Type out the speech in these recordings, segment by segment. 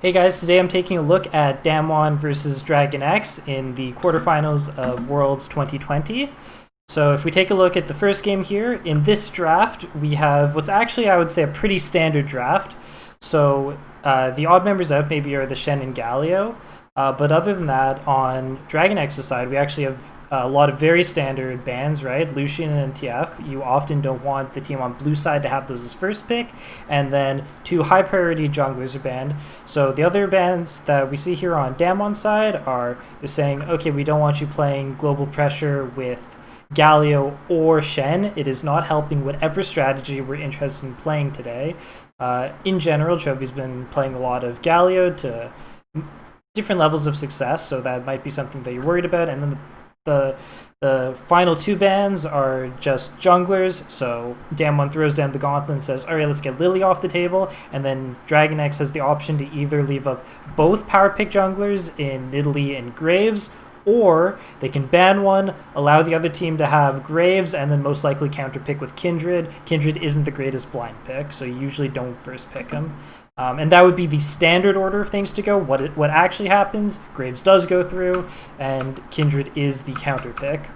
Hey guys, today I'm taking a look at Damwon versus Dragon X in the quarterfinals of Worlds 2020. So if we take a look at the first game here, in this draft, we have what's actually, I would say, a pretty standard draft. So the odd members out maybe are the Shen and Galio. But other than that, on Dragon X's side, we actually have a lot of very standard bans, right? Lucian and TF. You often don't want the team on blue side to have those as first pick. And then two high priority junglers are banned. So the other bans that we see here on Damwon's side are, they're saying, okay, we don't want you playing global pressure with Galio or Shen. It is not helping whatever strategy we're interested in playing today. In general, Chovy's been playing a lot of Galio to different levels of success, so that might be something that you're worried about. And then the final two bans are just junglers. So Damwon throws down the gauntlet and says, all right, let's get Lily off the table. And then Dragon X has the option to either leave up both power pick junglers in Nidalee and Graves, or they can ban one, allow the other team to have Graves, and then most likely counterpick with Kindred. Kindred isn't the greatest blind pick, so you usually don't first pick him. And that would be the standard order of things to go. What actually happens, Graves does go through, and Kindred is the counter pick.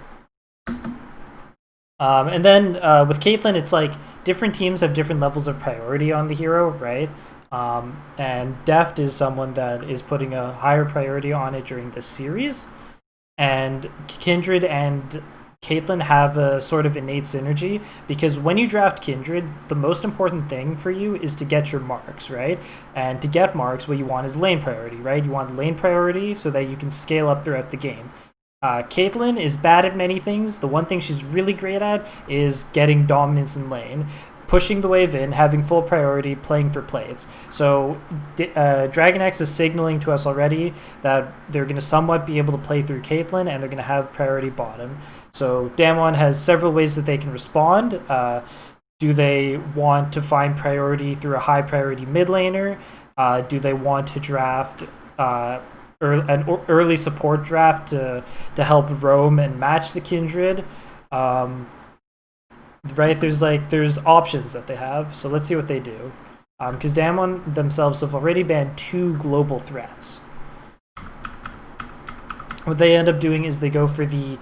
And then with Caitlyn, it's like different teams have different levels of priority on the hero, right? And Deft is someone that is putting a higher priority on it during this series. And Kindred and Caitlyn have a sort of innate synergy, because when you draft Kindred, the most important thing for you is to get your marks, right? And to get marks, what you want is lane priority, right? You want lane priority so that you can scale up throughout the game. Caitlyn is bad at many things. The one thing she's really great at is getting dominance in lane, pushing the wave in, having full priority, playing for plates. So Dragon X is signaling to us already that they're going to somewhat be able to play through Caitlyn, and they're going to have priority bottom. So Damwon has several ways that they can respond. Do they want to find priority through a high priority mid laner? Do they want to draft an early support draft to help roam and match the Kindred? Right, there's options that they have, so let's see what they do. Because Damwon themselves have already banned two global threats. What they end up doing is they go for the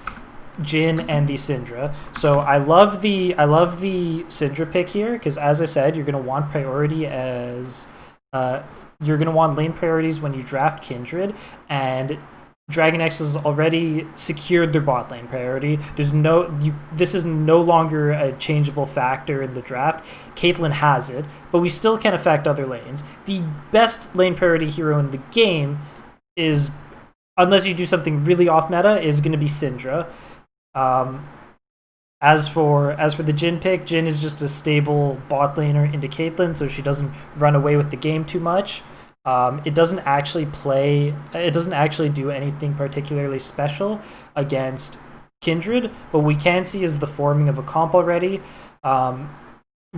Jhin and the Syndra. So I love the Syndra pick here, because as I said, you're gonna want priority as you're gonna want lane priorities when you draft Kindred, and Dragon X has already secured their bot lane priority. This is no longer a changeable factor in the draft. Caitlyn has it, but we still can affect other lanes. The best lane priority hero in the game is, unless you do something really off meta, is going to be Syndra. As for the Jhin pick, Jhin is just a stable bot laner into Caitlyn, so she doesn't run away with the game too much. It doesn't actually do anything particularly special against Kindred, but we can see is the forming of a comp already.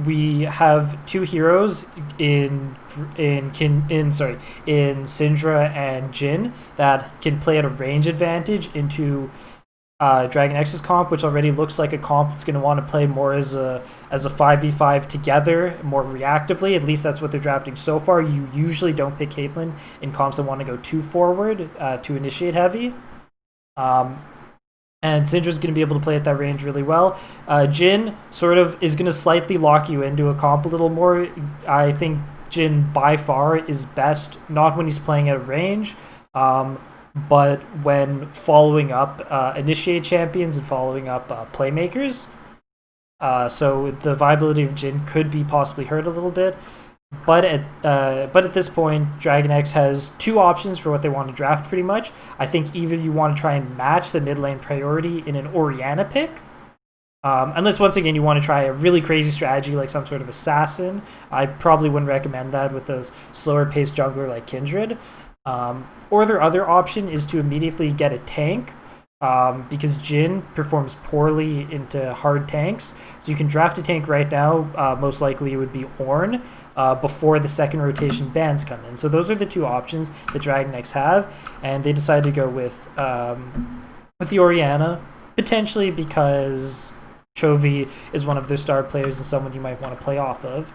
We have two heroes in Syndra and Jhin that can play at a range advantage into Dragon X's comp, which already looks like a comp that's going to want to play more as a 5v5 together, more reactively. At least that's what they're drafting so far. You usually don't pick Caitlyn in comps that want to go too forward to initiate heavy. And Syndra's going to be able to play at that range really well. Jhin sort of is going to slightly lock you into a comp a little more. I think Jhin by far is best, not when he's playing at range, but when following up initiate champions and following up playmakers. So the viability of Jhin could be possibly hurt a little bit. But at this point, Dragon X has two options for what they want to draft pretty much. I think either you want to try and match the mid lane priority in an Orianna pick, unless once again you want to try a really crazy strategy like some sort of assassin. I probably wouldn't recommend that with a slower paced jungler like Kindred. Or their other option is to immediately get a tank, because Jhin performs poorly into hard tanks. So you can draft a tank right now. Most likely it would be Ornn before the second rotation bans come in. So those are the two options that Dragon X have, and they decided to go with the Orianna, potentially because Chovy is one of their star players and someone you might want to play off of.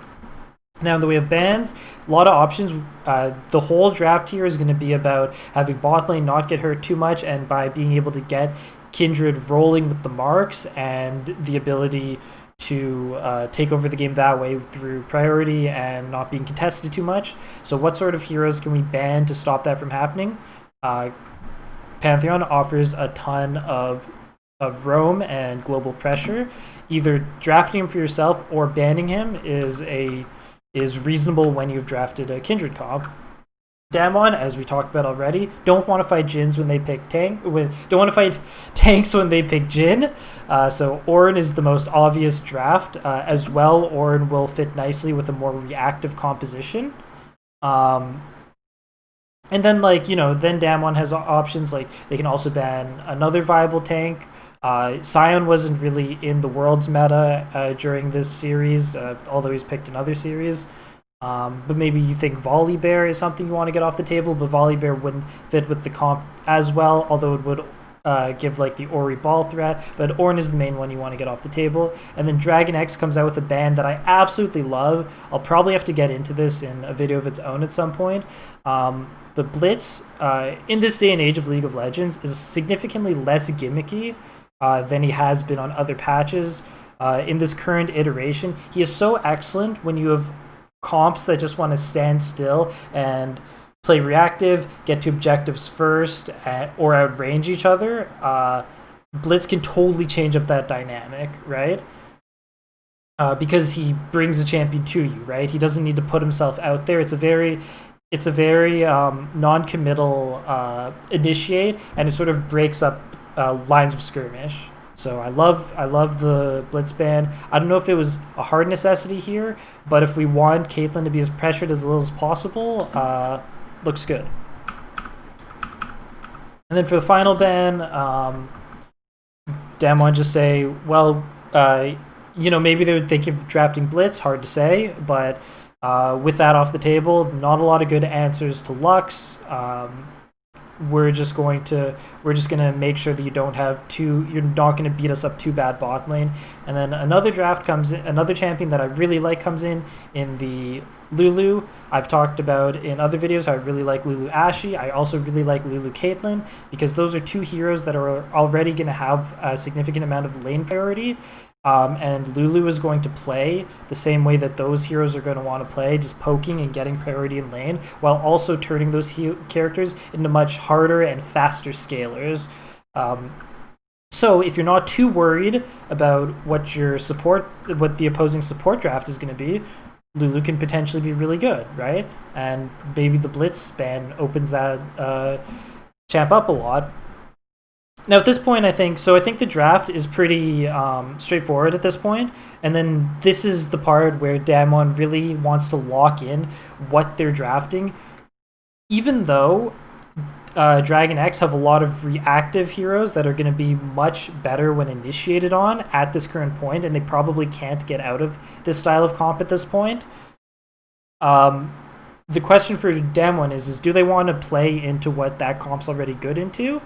Now, in the way of bans, a lot of options. The whole draft here is going to be about having bot lane not get hurt too much, and by being able to get Kindred rolling with the marks and the ability to take over the game that way through priority and not being contested too much. So what sort of heroes can we ban to stop that from happening? Pantheon offers a ton of roam and global pressure. Either drafting him for yourself or banning him is reasonable when you've drafted a Kindred comp. Damwon, as we talked about already, don't want to fight Jins when they pick don't want to fight tanks when they pick Jin. So Ornn is the most obvious draft. As well, Ornn will fit nicely with a more reactive composition. And then, then Damwon has options, like they can also ban another viable tank. Sion wasn't really in the Worlds meta during this series, although he's picked in other series. But maybe you think Volibear is something you want to get off the table, but Volibear wouldn't fit with the comp as well, although it would give the Ori ball threat. But Ornn is the main one you want to get off the table. And then Dragon X comes out with a ban that I absolutely love. I'll probably have to get into this in a video of its own at some point. But Blitz, in this day and age of League of Legends, is significantly less gimmicky than he has been on other patches. In this current iteration, he is so excellent when you have comps that just want to stand still and play reactive, get to objectives first, or outrange each other. Blitz can totally change up that dynamic, right? Because he brings the champion to you, right? He doesn't need to put himself out there. It's a very non-committal initiate, and it sort of breaks up lines of skirmish. So I love the Blitz ban. I don't know if it was a hard necessity here, but if we want Caitlyn to be as pressured as little as possible, looks good. And then for the final ban, Damwon just say, well, maybe they would think of drafting Blitz, hard to say, but with that off the table, not a lot of good answers to Lux. We're just gonna make sure that you're not gonna beat us up too bad bot lane. And then another champion that I really like comes in the Lulu. I've talked about in other videos how I really like Lulu Ashe. I also really like Lulu Caitlyn, because those are two heroes that are already gonna have a significant amount of lane priority. And Lulu is going to play the same way that those heroes are going to want to play, just poking and getting priority in lane, while also turning those characters into much harder and faster scalers. So if you're not too worried about what the opposing support draft is going to be, Lulu can potentially be really good, right? And maybe the Blitz ban opens that champ up a lot. Now, at this point, I think the draft is pretty straightforward at this point, and then this is the part where Damwon really wants to lock in what they're drafting. Even though Dragon X have a lot of reactive heroes that are going to be much better when initiated on at this current point, and they probably can't get out of this style of comp at this point. The question for Damwon is do they want to play into what that comp's already good into?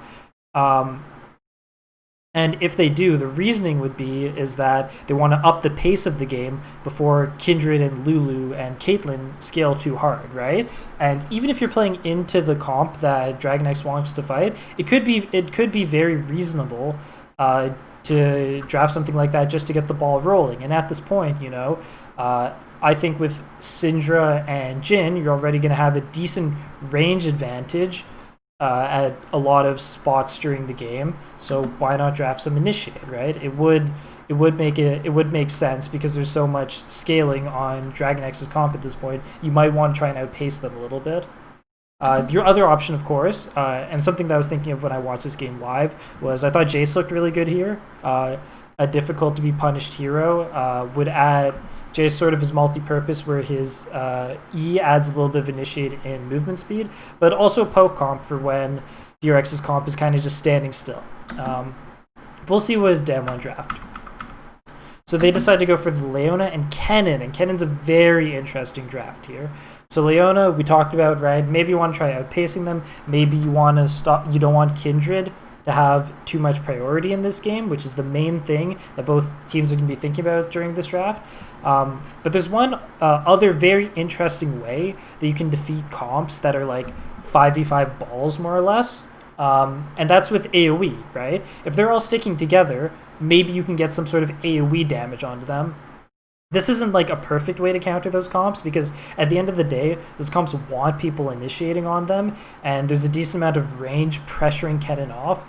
And if they do, the reasoning would be is that they want to up the pace of the game before Kindred and Lulu and Caitlyn scale too hard, right? And even if you're playing into the comp that Dragon X wants to fight, it could be very reasonable to draft something like that just to get the ball rolling. And at this point, I think with Syndra and Jin, you're already going to have a decent range advantage at a lot of spots during the game, so why not draft some initiate, right? It would make sense because there's so much scaling on Dragon X's comp at this point. You might want to try and outpace them a little bit. Your other option, of course, and something that I was thinking of when I watched this game live, was I thought Jace looked really good here. A difficult to be punished hero would add Jace sort of his multi-purpose, where his E adds a little bit of initiate in movement speed, but also a poke comp for when DRX's comp is kind of just standing still. We'll see what Damwon draft. So they decide to go for the Leona and Kennen Kennen's a very interesting draft here. So Leona, we talked about, right? Maybe you want to try outpacing them. Maybe you want to stop. You don't want Kindred to have too much priority in this game, which is the main thing that both teams are going to be thinking about during this draft. But there's one other very interesting way that you can defeat comps that are like 5v5 balls, more or less. And that's with AoE, right? If they're all sticking together, maybe you can get some sort of AoE damage onto them. This isn't like a perfect way to counter those comps, because at the end of the day, those comps want people initiating on them, and there's a decent amount of range pressuring Kennen off.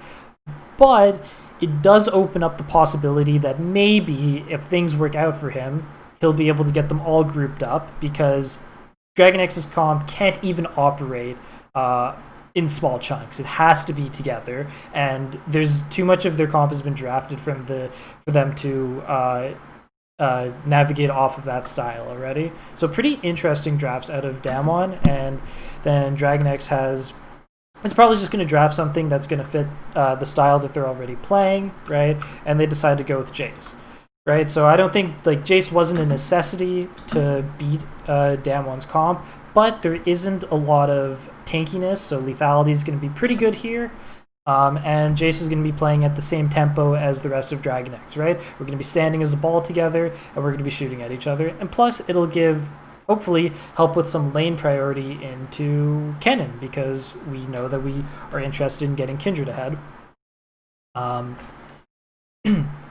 But it does open up the possibility that maybe if things work out for him, he'll be able to get them all grouped up, because Dragon X's comp can't even operate in small chunks. It has to be together, and there's too much of their comp has been drafted for them to navigate off of that style already. So pretty interesting drafts out of Damwon, and then Dragon X is probably just going to draft something that's going to fit the style that they're already playing, right? And they decide to go with Jace, right? So I don't think like Jace wasn't a necessity to beat Damwon's comp, but there isn't a lot of tankiness, so lethality is going to be pretty good here. And Jace is going to be playing at the same tempo as the rest of Dragon X, right? We're going to be standing as a ball together, and we're going to be shooting at each other. And plus, it'll hopefully help with some lane priority into Kennen, because we know that we are interested in getting Kindred ahead.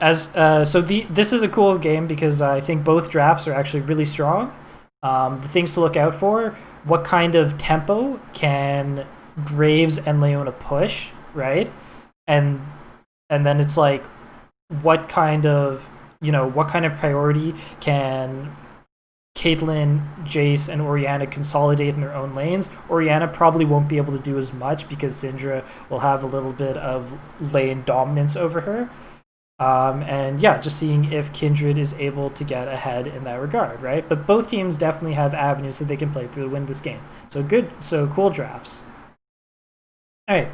This is a cool game because I think both drafts are actually really strong. The things to look out for: what kind of tempo can Graves and Leona push, right? And then it's like, what kind of priority can Caitlyn, Jace, and Orianna consolidate in their own lanes? Orianna probably won't be able to do as much because Syndra will have a little bit of lane dominance over her. And yeah, just seeing if Kindred is able to get ahead in that regard, right? But both teams definitely have avenues that they can play through to win this game. So cool drafts. All right,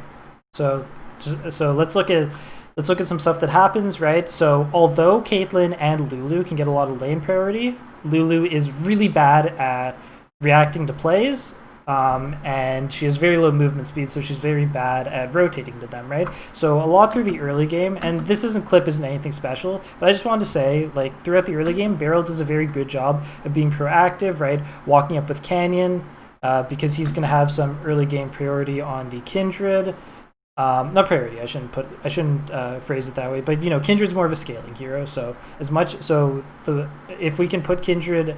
so let's look at some stuff that happens, right? So although Caitlyn and Lulu can get a lot of lane priority, Lulu is really bad at reacting to plays, and she has very low movement speed, so she's very bad at rotating to them, right? So a lot through the early game, and this isn't anything special, but I just wanted to say, like, throughout the early game, Beryl does a very good job of being proactive, right? Walking up with Canyon, because he's going to have some early game priority on the Kindred. Not priority, I shouldn't phrase it that way, but Kindred's more of a scaling hero, so if we can put Kindred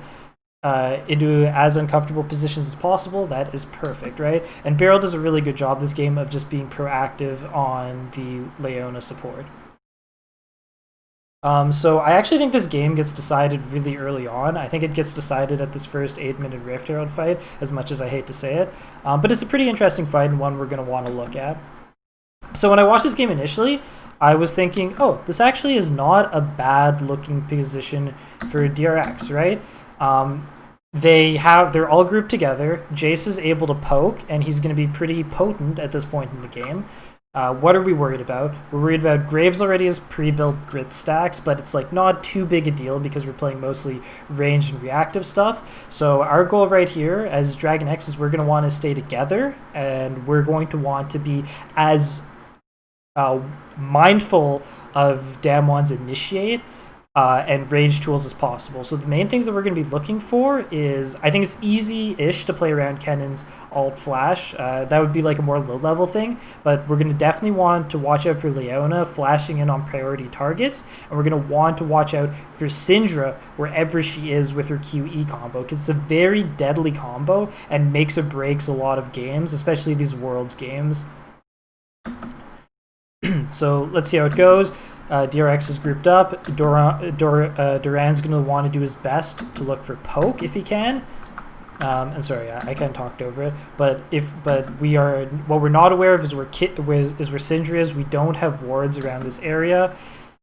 into as uncomfortable positions as possible, that is perfect, right? And Beryl does a really good job this game of just being proactive on the Leona support. So I actually think this game gets decided really early on. I think it gets decided at this first 8-minute Rift Herald fight, as much as I hate to say it. But it's a pretty interesting fight and one we're going to want to look at. So when I watched this game initially, I was thinking, oh, this actually is not a bad looking position for DRX, right? They're all grouped together. Jace is able to poke, and he's going to be pretty potent at this point in the game. What are we worried about? We're worried about Graves already has pre-built grit stacks, but it's like not too big a deal because we're playing mostly range and reactive stuff. So our goal right here as Dragon X is we're going to want to stay together, and we're going to want to be as mindful of Damwon's initiate and range tools as possible. So the main things that we're going to be looking for is, I think it's easy-ish to play around Kennen's alt flash. That would be like a more low-level thing, but we're going to definitely want to watch out for Leona flashing in on priority targets, and we're going to want to watch out for Syndra wherever she is with her QE combo, because it's a very deadly combo and makes or breaks a lot of games, especially these Worlds games. So let's see how it goes. DRX is grouped up. Duran's going to want to do his best to look for poke if he can. And sorry, I kind of talked over it. But what we're not aware of is where Syndra is. We don't have wards around this area.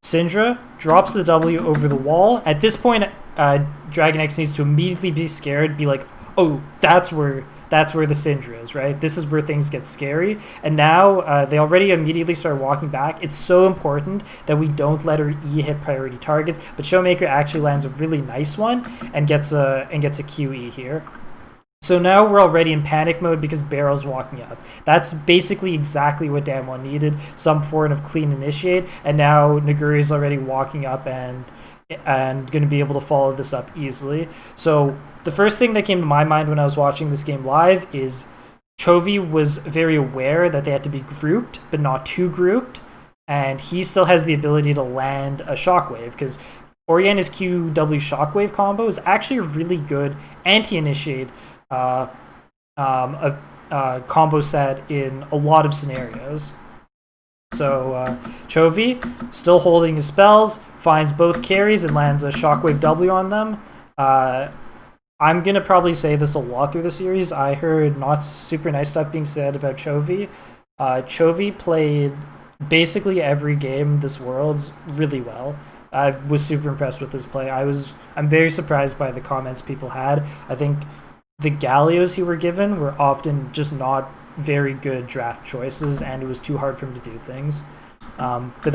Syndra drops the W over the wall. At this point, Dragon X needs to immediately be scared, be like, oh, that's where the Syndra is, right? This is where things get scary. And now they already immediately start walking back. It's so important that we don't let her E hit priority targets. But Showmaker actually lands a really nice one and gets a QE here. So now we're already in panic mode because Barrel's walking up. That's basically exactly what Damwon needed, some form of clean initiate, and now Naguri's already walking up and going to be able to follow this up easily. So the first thing that came to my mind when I was watching this game live is Chovy was very aware that they had to be grouped, but not too grouped, and he still has the ability to land a Shockwave, because Oriana's QW Shockwave combo is actually a really good anti-initiate combo set in a lot of scenarios. So Chovy, still holding his spells, finds both carries and lands a Shockwave W on them. I'm going to probably say this a lot through the series. I heard not super nice stuff being said about Chovy. Chovy played basically every game this Worlds really well. I was super impressed with his play. I'm very surprised by the comments people had. I think the Gallios he were given were often just not very good draft choices, and it was too hard for him to do things. But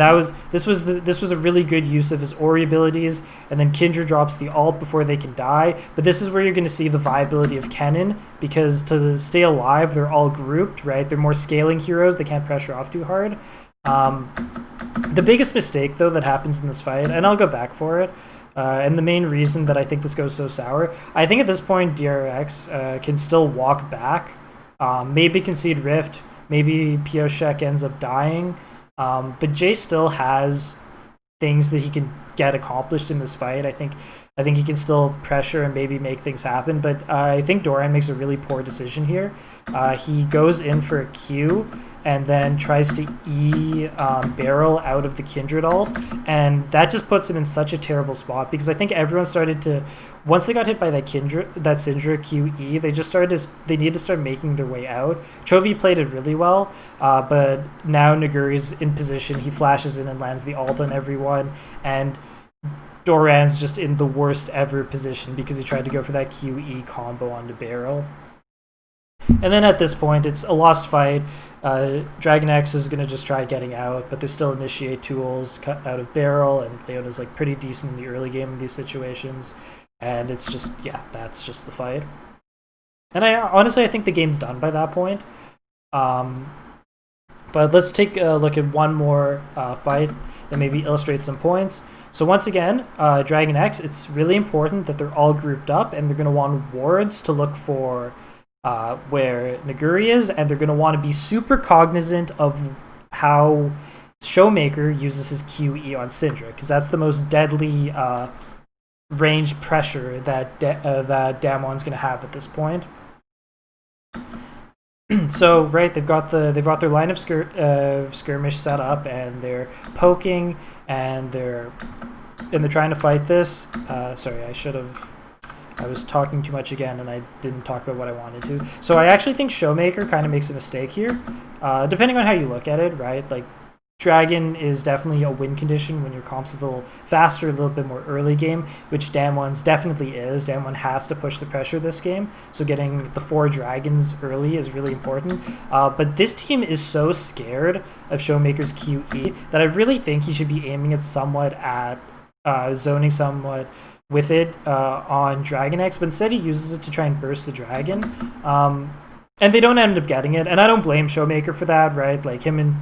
this was a really good use of his Ori abilities, and then Kindred drops the ult before they can die. But this is where you're going to see the viability of Kennen, because to stay alive, they're all grouped, right? They're more scaling heroes. They can't pressure off too hard. The biggest mistake, though, that happens in this fight, and I'll go back for it, and the main reason that I think this goes so sour, I think at this point DRX can still walk back, maybe concede Rift, maybe Pioshek ends up dying, but Jay still has things that he can get accomplished in this fight. I think he can still pressure and maybe make things happen, but I think Doran makes a really poor decision here. He goes in for a Q and then tries to Barrel out of the Kindred ult, and that just puts him in such a terrible spot, because I think everyone started to, once they got hit by that Syndra QE, they needed to start making their way out. Chovy played it really well, but now Naguri's in position, he flashes in and lands the ult on everyone, and Doran's just in the worst ever position because he tried to go for that QE combo onto Barrel. And then at this point, it's a lost fight. Dragon X is going to just try getting out, but there's still initiate tools cut out of Barrel, and Leona's like pretty decent in the early game in these situations. And it's just, yeah, that's just the fight. And honestly, I think the game's done by that point. But let's take a look at one more fight that maybe illustrates some points. So once again, Dragon X, it's really important that they're all grouped up, and they're going to want wards to look for where Naguri is, and they're going to want to be super cognizant of how Showmaker uses his QE on Syndra, because that's the most deadly range pressure that Damwon's going to have at this point. So right, they've got their line of skirmish set up, and they're poking, and they're trying to fight this. Sorry, I was talking too much again, and I didn't talk about what I wanted to. So I actually think Showmaker kind of makes a mistake here, depending on how you look at it, right? Like, Dragon is definitely a win condition when your comp's a little faster, a little bit more early game, which Damwon's definitely is. Damwon has to push the pressure this game, so getting the 4 dragons early is really important. But this team is so scared of Showmaker's QE that I really think he should be aiming it somewhat at zoning somewhat with it on Dragon X, but instead he uses it to try and burst the dragon. And they don't end up getting it, and I don't blame Showmaker for that, right? Like, him and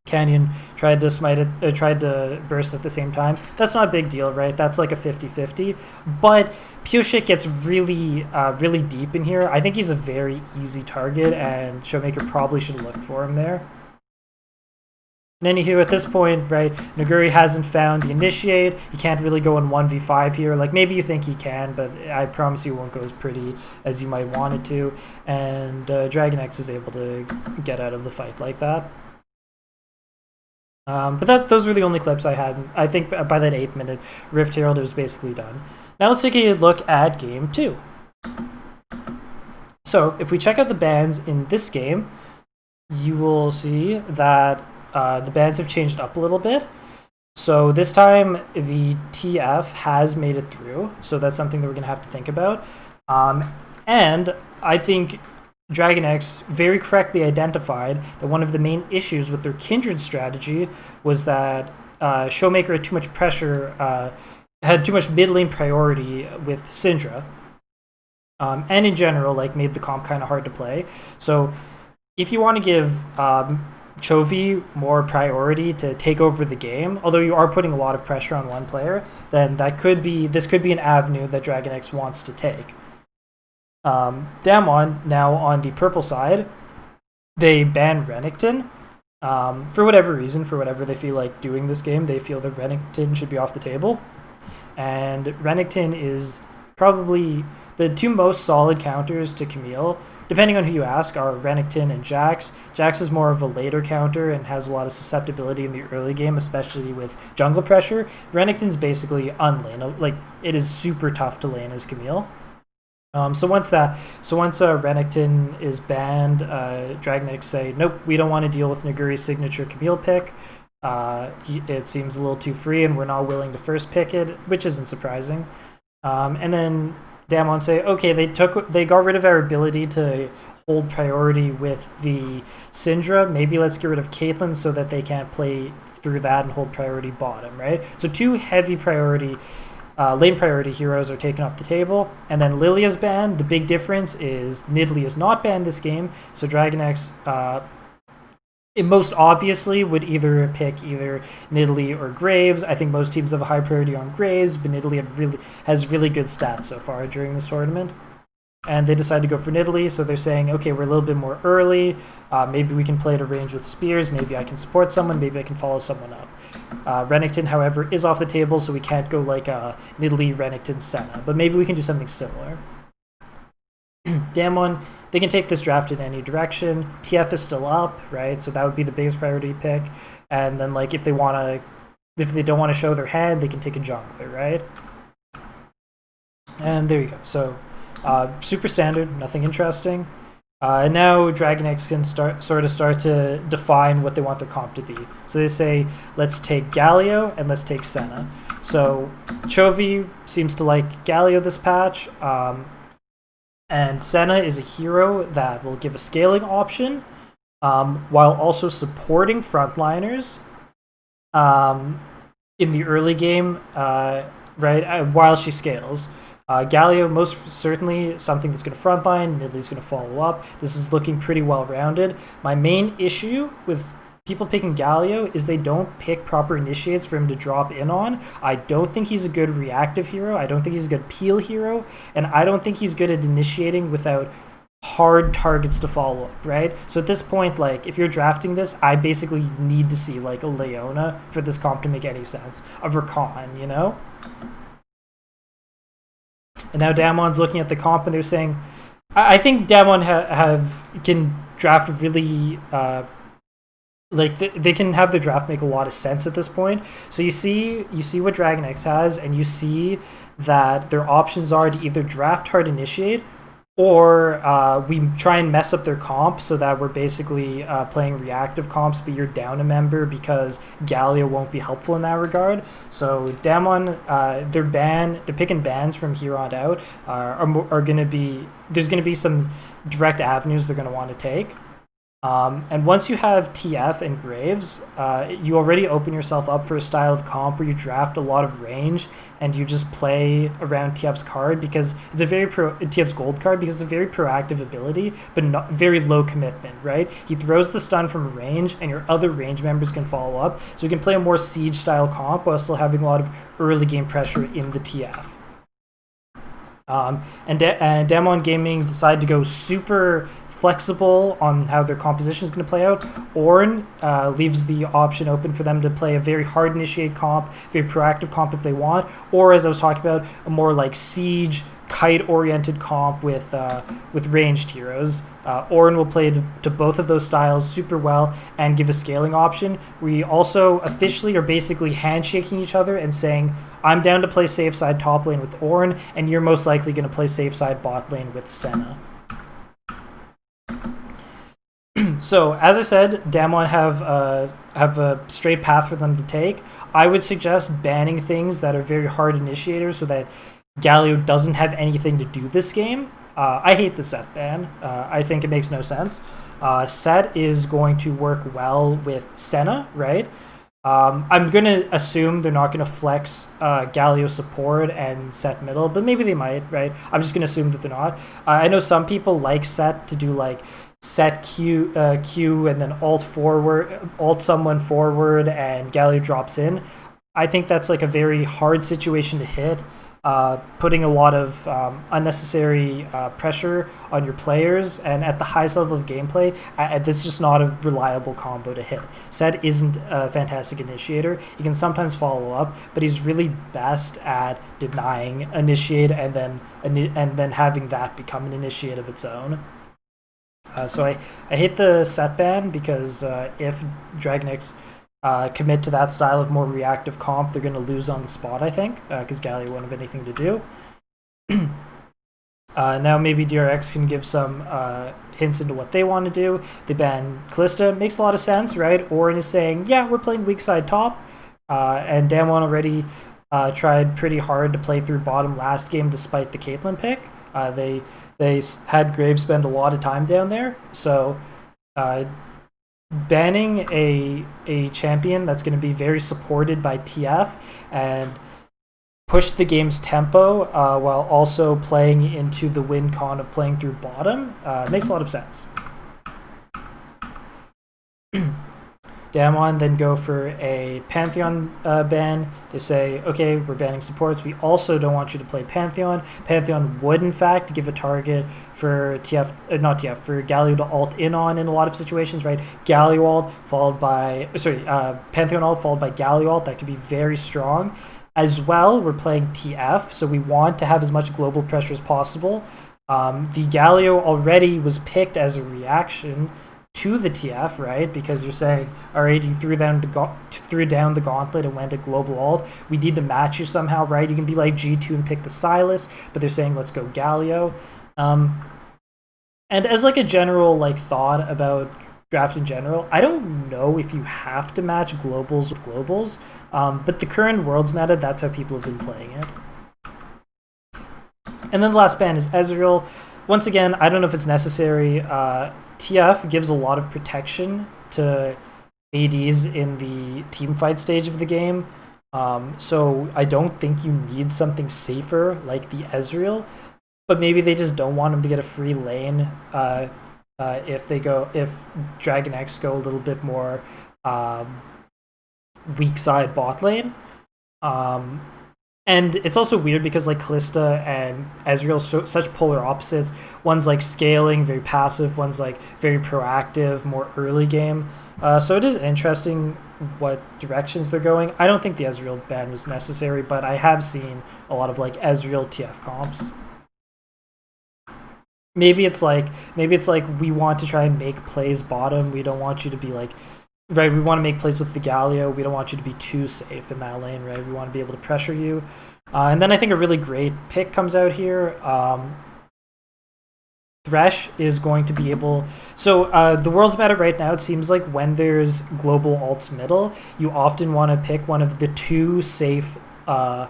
Canyon tried to burst at the same time. That's not a big deal, right? That's like a 50-50. But Pioshek gets really deep in here. I think he's a very easy target, and Showmaker probably should have looked for him there. And anywho, at this point, right, Naguri hasn't found the initiate. He can't really go in 1v5 here. Like, maybe you think he can, but I promise you it won't go as pretty as you might want it to. And Dragon X is able to get out of the fight like that. But those were the only clips I had. I think by that 8-minute, Rift Herald was basically done. Now let's take a look at Game 2. So if we check out the bans in this game, you will see that the bans have changed up a little bit. So this time, the TF has made it through, so that's something that we're going to have to think about. And I think Dragon X very correctly identified that one of the main issues with their Kindred strategy was that Showmaker had too much pressure, had too much mid lane priority with Syndra. and in general, like, made the comp kind of hard to play. So if you want to give Chovy more priority to take over the game, although you are putting a lot of pressure on one player, then this could be an avenue that Dragon X wants to take. Damwon, now on the purple side, they ban Renekton. For whatever reason, for whatever they feel like doing this game, they feel that Renekton should be off the table. And Renekton is probably the two most solid counters to Camille, depending on who you ask, are Renekton and Jax. Jax is more of a later counter and has a lot of susceptibility in the early game, especially with jungle pressure. Renekton's basically unlane. Like, it is super tough to lane as Camille. So once Renekton is banned, Dragon X say, nope, we don't want to deal with Naguri's signature Camille pick. It seems a little too free, and we're not willing to first pick it, which isn't surprising. And then Damwon say, okay, they got rid of our ability to hold priority with the Syndra. Maybe let's get rid of Caitlyn so that they can't play through that and hold priority bottom, right? So two heavy priority lane priority heroes are taken off the table, and then Lilia's banned. The big difference is Nidalee is not banned this game, so Dragon X it most obviously would either pick either Nidalee or Graves. I think most teams have a high priority on Graves, but Nidalee has really good stats so far during this tournament. And they decided to go for Nidalee, so they're saying, okay, we're a little bit more early. Maybe we can play at a range with spears. Maybe I can support someone. Maybe I can follow someone up. Renekton, however, is off the table, so we can't go like a Nidalee, Renekton, Senna. But maybe we can do something similar. Damwon, they can take this draft in any direction. TF is still up, right? So that would be the biggest priority pick. And then, like, if they don't want to show their hand, they can take a jungler, right? And there you go. So super standard, nothing interesting. And now Dragon X can start to define what they want their comp to be. So they say, let's take Galio and let's take Senna. So Chovy seems to like Galio this patch. And Senna is a hero that will give a scaling option while also supporting frontliners in the early game, right, while she scales. Galio, most certainly something that's going to frontline. Nidalee's going to follow up. This is looking pretty well-rounded. My main issue with people picking Galio is they don't pick proper initiates for him to drop in on. I don't think he's a good reactive hero. I don't think he's a good peel hero. And I don't think he's good at initiating without hard targets to follow up, right? So at this point, like, if you're drafting this, I basically need to see, like, a Leona for this comp to make any sense. A Rakan, you know? And now Damwon's looking at the comp and they're saying, I think Damwon can draft really, they can have their draft make a lot of sense at this point. So you see what Dragon X has, and you see that their options are to either draft hard initiate, or we try and mess up their comp so that we're basically playing reactive comps, but you're down a member because Galio won't be helpful in that regard. So Damwon, they're picking bans from here on out. Are going to be, there's going to be some direct avenues they're going to want to take. And once you have TF and Graves, you already open yourself up for a style of comp where you draft a lot of range and you just play around TF's card because it's a TF's gold card because it's a very proactive ability, but not very low commitment, right? He throws the stun from range and your other range members can follow up. So you can play a more siege style comp while still having a lot of early game pressure in the TF. And Damwon Gaming decided to go super flexible on how their composition is going to play out. Ornn leaves the option open for them to play a very hard initiate comp, very proactive comp if they want, or as I was talking about, a more like siege, kite-oriented comp with ranged heroes. Ornn will play to both of those styles super well and give a scaling option. We also officially are basically handshaking each other and saying, I'm down to play safe side top lane with Ornn, and you're most likely going to play safe side bot lane with Senna. So, as I said, Damwon have a straight path for them to take. I would suggest banning things that are very hard initiators so that Galio doesn't have anything to do this game. I hate the Set ban. I think it makes no sense. Set is going to work well with Senna, right? I'm going to assume they're not going to flex Galio support and set middle, but maybe they might, right? I'm just going to assume that they're not. I know some people like set to do like set Q and then alt someone forward, and Galio drops in. I think that's like a very hard situation to hit, putting a lot of unnecessary pressure on your players, and at the highest level of gameplay, this is just not a reliable combo to hit. Set isn't a fantastic initiator. He can sometimes follow up, but he's really best at denying initiate and then having that become an initiate of its own. So I hate the set ban because if DragonX commit to that style of more reactive comp, they're going to lose on the spot, I think, because Galio won't have anything to do. Now maybe DRX can give some hints into what they want to do. They ban Kalista. Makes a lot of sense, right? Orin is saying, yeah, we're playing weak side top. And Damwon already tried pretty hard to play through bottom last game despite the Caitlyn pick. They had Graves spend a lot of time down there. So banning a champion that's going to be very supported by TF and push the game's tempo while also playing into the win con of playing through bottom makes a lot of sense. Damwon then go for a Pantheon ban. They say, okay, we're banning supports. We also don't want you to play Pantheon. Pantheon would, in fact, give a target for not TF, for Galio to ult in on in a lot of situations, right? Galio ult followed by, Pantheon ult followed by Galio ult. That could be very strong. As well, we're playing TF, so we want to have as much global pressure as possible. The Galio already was picked as a reaction to the TF, right? Because you're saying, all right, you threw down the gauntlet and went to global ult. We need to match you somehow, right? You can be like G2 and pick the Silas, but they're saying let's go Galio. And as like a general like thought about draft in general, I don't know if you have to match globals with globals, but the current Worlds meta, that's how people have been playing it. And then the last ban is Ezreal. Once again, I don't know if it's necessary. TF gives a lot of protection to ADs in the teamfight stage of the game, so I don't think you need something safer like the Ezreal, but maybe they just don't want him to get a free lane if DragonX go a little bit more weak side bot lane. And it's also weird because like Kalista and Ezreal such polar opposites. One's like scaling, very passive. One's like very proactive, more early game. So it is interesting what directions they're going. I don't think the Ezreal ban was necessary, but I have seen a lot of like Ezreal TF comps. Maybe it's like we want to try and make plays bottom. We don't want you to be like, right, we want to make plays with the Galio. We don't want you to be too safe in that lane, right? We want to be able to pressure you. And then I think a really great pick comes out here. Thresh is going to be able... So the World's meta right now, it seems like when there's global ults middle, you often want to pick one of the two safe... I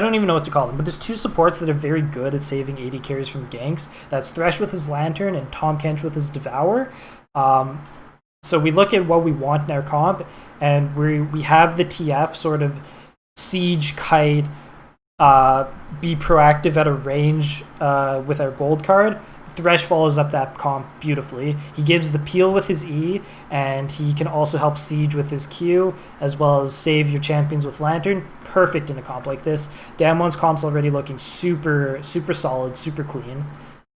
don't even know what to call them, but there's two supports that are very good at saving AD carries from ganks. That's Thresh with his Lantern and Tahm Kench with his Devour. So we look at what we want in our comp, and we have the TF sort of siege kite, be proactive at a range with our gold card. Thresh follows up that comp beautifully. He gives the peel with his E, and he can also help siege with his Q, as well as save your champions with Lantern. Perfect in a comp like this. Damwon's comp's already looking super, super solid, super clean.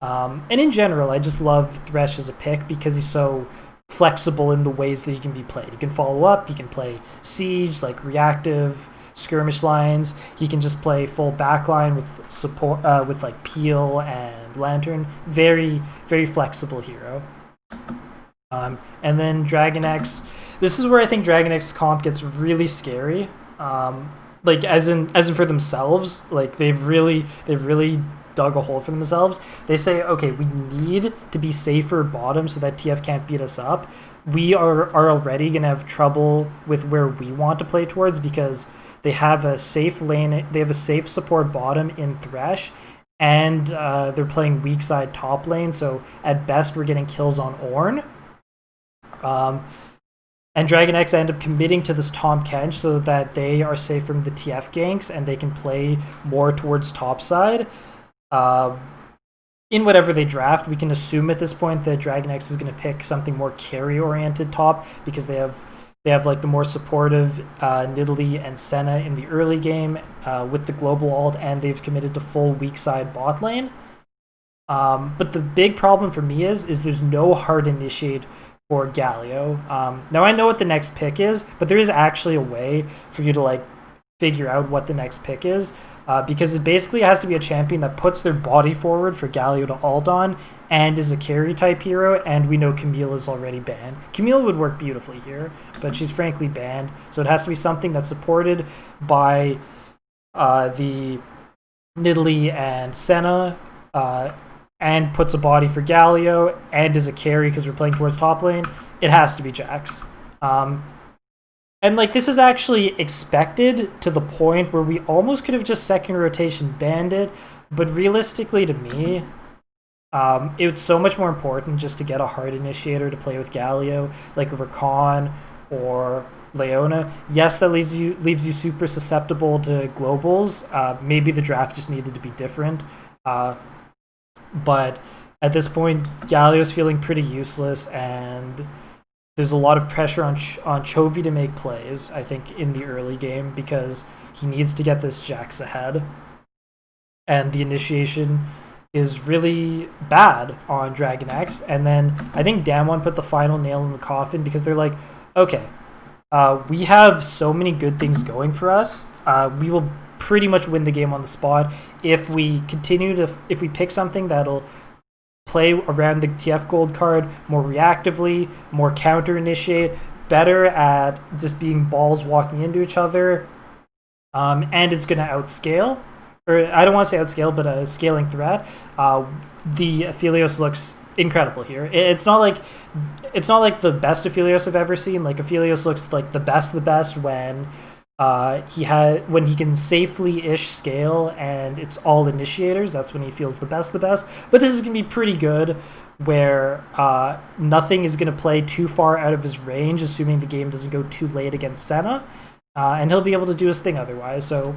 And in general, I just love Thresh as a pick because he's so flexible in the ways that he can be played. He can follow up, he can play siege, like reactive skirmish lines. He can just play full backline with support, with like peel and Lantern. Very, very flexible hero. And then DragonX. This is where I think DragonX comp gets really scary. Like as in for themselves. Like they've really dug a hole for themselves. They say, okay, we need to be safer bottom so that TF can't beat us up. We are already going to have trouble with where we want to play towards because they have a safe lane, they have a safe support bottom in Thresh, and they're playing weak side top lane, so at best we're getting kills on Ornn. And Dragon X end up committing to this Tahm Kench so that they are safe from the TF ganks and they can play more towards top side. In whatever they draft, we can assume at this point that Dragon X is going to pick something more carry-oriented top because they have like the more supportive Nidalee and Senna in the early game with the global ult, and they've committed to full weak side bot lane. But the big problem for me is there's no hard initiate for Galio. Now I know what the next pick is, but there is actually a way for you to like figure out what the next pick is. Because it basically has to be a champion that puts their body forward for Galio to ult on and is a carry type hero, and we know Camille is already banned. Camille would work beautifully here, but she's frankly banned, so it has to be something that's supported by the Nidalee and Senna, and puts a body for Galio, and is a carry because we're playing towards top lane. It has to be Jax. And like this is actually expected to the point where we almost could have just second rotation banned it, but realistically to me, it's so much more important just to get a hard initiator to play with Galio, like Rakan or Leona. Yes, that leaves you super susceptible to globals. Maybe the draft just needed to be different, but at this point, Galio's feeling pretty useless, and there's a lot of pressure on Chovy to make plays, I think, in the early game because he needs to get this Jax ahead. And the initiation is really bad on Dragon X. And then I think Damwon put the final nail in the coffin because they're like, okay, we have so many good things going for us. We will pretty much win the game on the spot if we pick something that'll play around the TF gold card more reactively, more counter initiate, better at just being balls walking into each other, and it's going to outscale, or I don't want to say outscale, but a scaling threat. The Aphelios looks incredible here. It's not like the best Aphelios I've ever seen. Like Aphelios looks like the best when he can safely-ish scale and it's all initiators. That's when he feels the best. But this is going to be pretty good where nothing is going to play too far out of his range, assuming the game doesn't go too late against Senna. And he'll be able to do his thing otherwise. So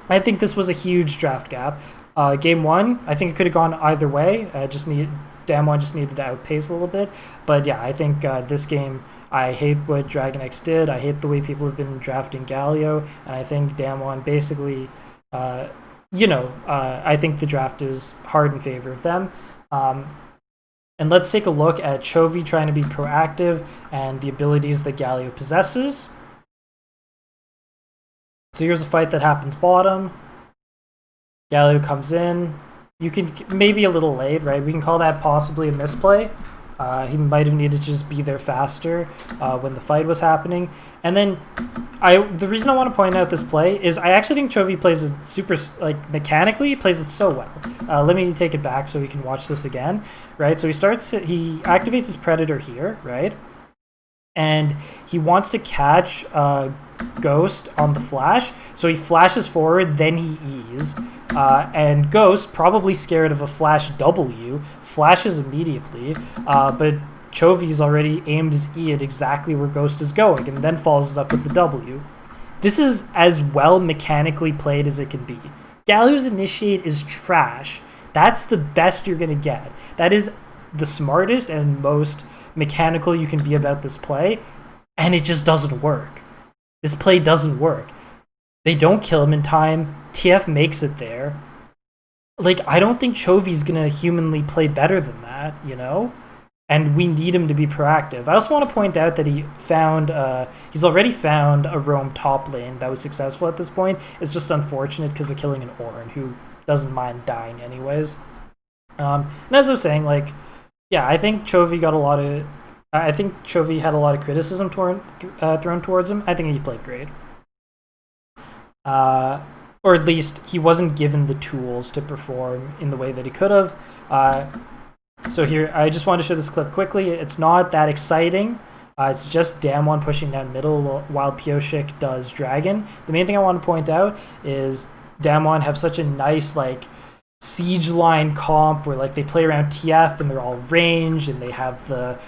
I think this was a huge draft gap. Game 1, I think it could have gone either way. Damwon just needed to outpace a little bit. But yeah, I think this game, I hate what Dragon X did. I hate the way people have been drafting Galio. And I think Damwon basically, I think the draft is hard in favor of them. And let's take a look at Chovy trying to be proactive and the abilities that Galio possesses. So here's a fight that happens bottom. Galio comes in. You can maybe a little late, right? We can call that possibly a misplay. He might have needed to just be there faster when the fight was happening. And then the reason I want to point out this play is I actually think Chovy plays it super, mechanically, he plays it so well. Let me take it back so we can watch this again, right? So he activates his Predator here, right? And he wants to catch Ghost on the flash. So he flashes forward, then he E's. And Ghost, probably scared of a flash W, flashes immediately. But Chovy's already aimed his E at exactly where Ghost is going and then follows up with the W. This is as well mechanically played as it can be. Galio's initiate is trash. That's the best you're going to get. That is the smartest and most mechanical you can be about this play, and it just doesn't work. This play doesn't work. They don't kill him in time. TF makes it there. I don't think Chovy's gonna humanly play better than that, and we need him to be proactive. I also want to point out that he's already found a roam top lane that was successful at this point. It's just unfortunate because they're killing an Ornn who doesn't mind dying anyways. And as I was saying, I think Chovy had a lot of criticism thrown towards him. I think he played great. Or at least he wasn't given the tools to perform in the way that he could have. So here, I just wanted to show this clip quickly. It's not that exciting. It's just Damwon pushing down middle while Pioshik does Dragon. The main thing I want to point out is Damwon have such a nice, siege line comp where like they play around TF and they're all range and they have the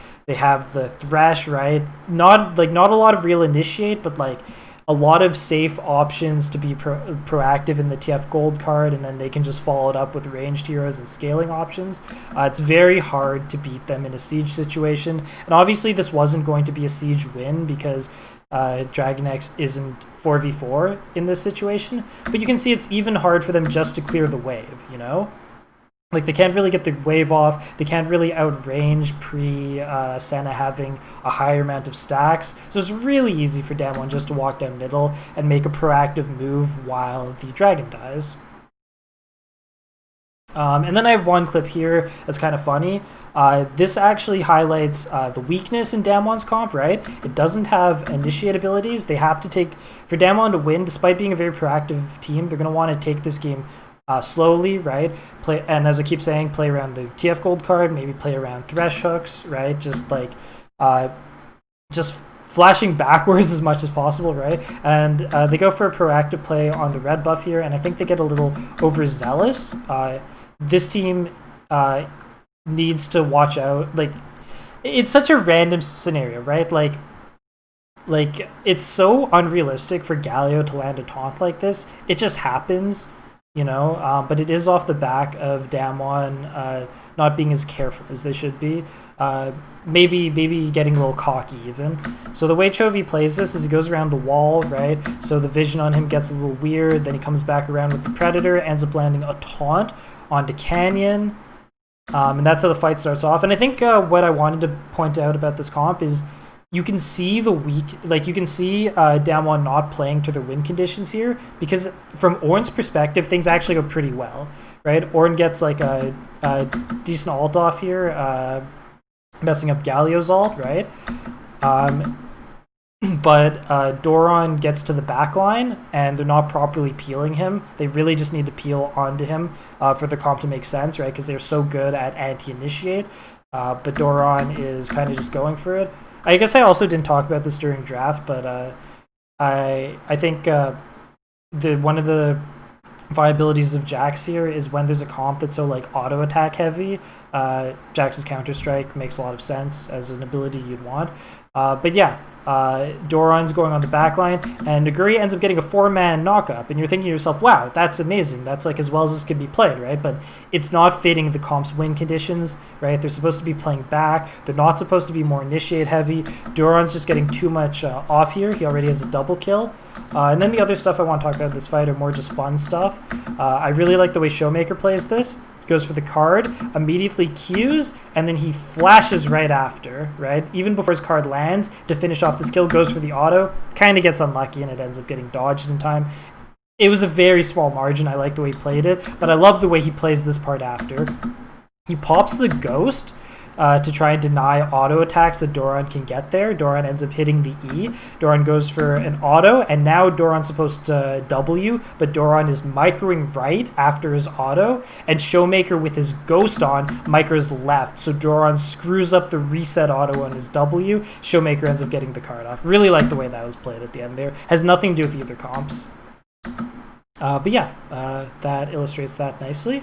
thresh, right? Not a lot of real initiate, but like a lot of safe options to be proactive in the TF gold card, and then they can just follow it up with ranged heroes and scaling options. It's very hard to beat them in a siege situation, and obviously this wasn't going to be a siege win because Dragon X isn't 4v4 in this situation, but you can see it's even hard for them just to clear the wave, you know? Like, they can't really get the wave off, they can't really outrange Senna having a higher amount of stacks, so it's really easy for Damwon just to walk down middle and make a proactive move while the dragon dies. And then I have one clip here that's kind of funny. This actually highlights the weakness in Damwon's comp, right? It doesn't have initiate abilities. They have to take, for Damwon to win, despite being a very proactive team, they're going to want to take this game slowly, right? Play, and as I keep saying, play around the TF gold card, maybe play around thresh hooks, right? Just like, just flashing backwards as much as possible, right? And they go for a proactive play on the red buff here, and I think they get a little overzealous. This team needs to watch out. Like, it's such a random scenario, right? Like it's so unrealistic for Galio to land a taunt like this. It just happens, you know, but it is off the back of Damwon not being as careful as they should be. Maybe getting a little cocky even. So the way Chovy plays this is he goes around the wall, right? So the vision on him gets a little weird, then he comes back around with the Predator, ends up landing a taunt onto Canyon, and that's how the fight starts off. And I think what I wanted to point out about this comp is you can see you can see Damwon not playing to their win conditions here, because from Ornn's perspective, things actually go pretty well, right? Ornn gets like a decent ult off here, messing up Galio's ult, right? But Doran gets to the back line, and they're not properly peeling him. They really just need to peel onto him for the comp to make sense, right? Because they're so good at anti-initiate. But Doran is kind of just going for it. I guess I also didn't talk about this during draft, but I think one of the viabilities of Jax here is when there's a comp that's so like auto attack heavy, Jax's Counter Strike makes a lot of sense as an ability you'd want. But yeah, Doran's going on the backline, and Naguri ends up getting a 4-man knockup, and you're thinking to yourself, wow, that's amazing. That's like as well as this can be played, right? But it's not fitting the comp's win conditions, right? They're supposed to be playing back. They're not supposed to be more initiate heavy. Doran's just getting too much off here. He already has a double kill. And then the other stuff I want to talk about in this fight are more just fun stuff. I really like the way Showmaker plays this. Goes for the card, immediately Qs, and then he flashes right after, right? Even before his card lands to finish off this kill, goes for the auto, kind of gets unlucky, and it ends up getting dodged in time. It was a very small margin. I like the way he played it, but I love the way he plays this part after. He pops the Ghost to try and deny auto attacks that Doran can get there. Doran ends up hitting the E. Doran goes for an auto, and now Doran's supposed to W, but Doran is microing right after his auto, and Showmaker with his Ghost on micros left, so Doran screws up the reset auto on his W. Showmaker ends up getting the card off. Really like the way that was played at the end there. Has nothing to do with either comps. But yeah, that illustrates that nicely.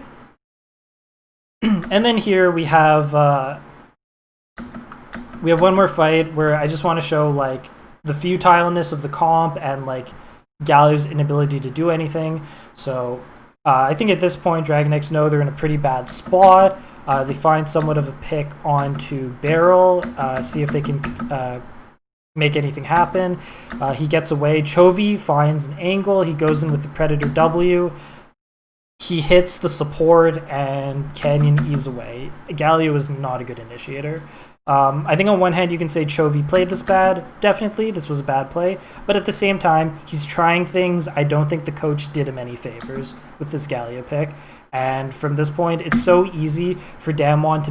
And then here we have one more fight where I just want to show like the futileness of the comp and like Galio's inability to do anything. So I think at this point Dragon X know they're in a pretty bad spot. They find somewhat of a pick onto Barrel, see if they can make anything happen. He gets away. Chovy finds an angle. He goes in with the Predator W. He hits the support, and Canyon E's away. Galio is not a good initiator. I think on one hand you can say Chovy played this bad. Definitely, this was a bad play. But at the same time, he's trying things. I don't think the coach did him any favors with this Galio pick. And from this point, it's so easy for Damwon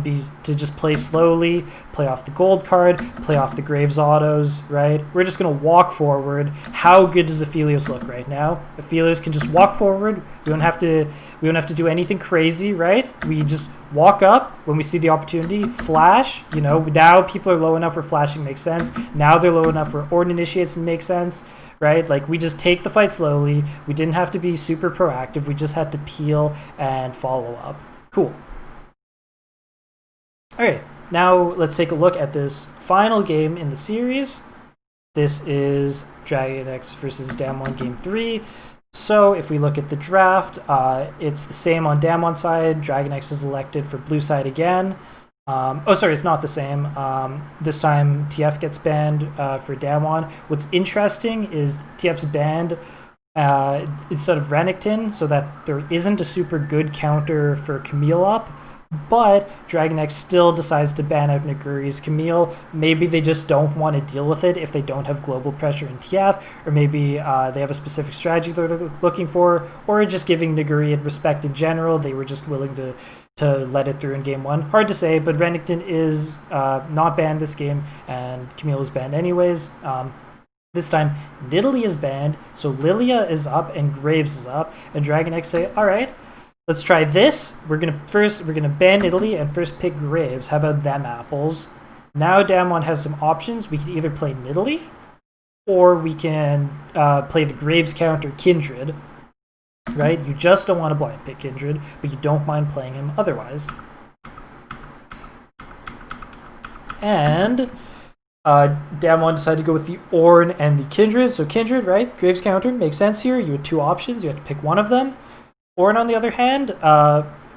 to just play slowly, play off the gold card, play off the Graves autos, right? We're just going to walk forward. How good does Aphelios look right now? Aphelios can just walk forward. We don't have to do anything crazy, right? We just walk up when we see the opportunity, flash. You know, now people are low enough where flashing makes sense. Now they're low enough where Ornn initiates and makes sense, right? Like, we just take the fight slowly. We didn't have to be super proactive. We just had to peel and follow up. Cool. All right, now let's take a look at this final game in the series. This is Dragon X versus Damwon Game 3. So if we look at the draft, it's the same on Damwon side. Dragon X is elected for blue side again. It's not the same. This time TF gets banned for Damwon. What's interesting is TF's banned instead of Renekton, so that there isn't a super good counter for Camille up. But Dragon X still decides to ban out Naguri's Camille. Maybe they just don't want to deal with it if they don't have global pressure in TF, or maybe they have a specific strategy they're looking for, or just giving Naguri respect in general. They were just willing to let it through in game 1. Hard to say, but Renekton is not banned this game, and Camille is banned anyways. This time, Nidalee is banned, so Lilia is up and Graves is up, and Dragon X say, all right, let's try this. We're gonna ban Nidalee and first pick Graves. How about them apples? Now Damwon has some options. We can either play Nidalee, or we can play the Graves counter Kindred. Right? You just don't want to blind pick Kindred, but you don't mind playing him otherwise. And Damwon decided to go with the Ornn and the Kindred. So Kindred, right? Graves counter makes sense here. You had 2 options. You had to pick one of them. Ornn, on the other hand,